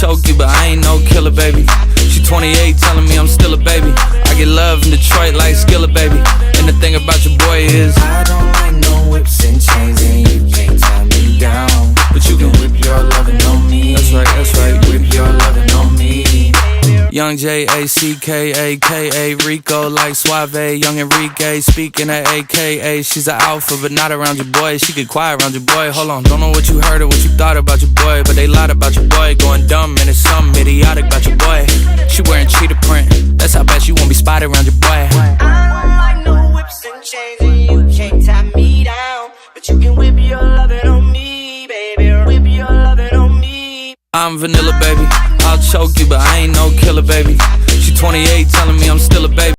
choke you, but I ain't no killer, baby. She 28, telling me I'm still a baby. I get love in Detroit like Skilla, baby. And the thing about your boy is I don't like no whips and chains, and you can't tie me down. But you can whip your lovin' on me. That's right. Whip your lovin' on me. Young J-A-C-K-A-K-A, Rico like Suave, young Enrique, speaking at AKA. She's an alpha, but not around your boy. She get quiet around your boy. Hold on, don't know what you heard or what you thought about your boy, but they lied about your boy. Going dumb and it's something idiotic about your boy. She wearing cheetah print, that's how bad she won't be spotted around your boy. I don't like no whips and chains, and you can't tie me down. But you can whip your lovin' on me, baby. Whip your lovin' on me. I'm vanilla, baby. I'll choke you, but I ain't no killer, baby. She 28, telling me I'm still a baby.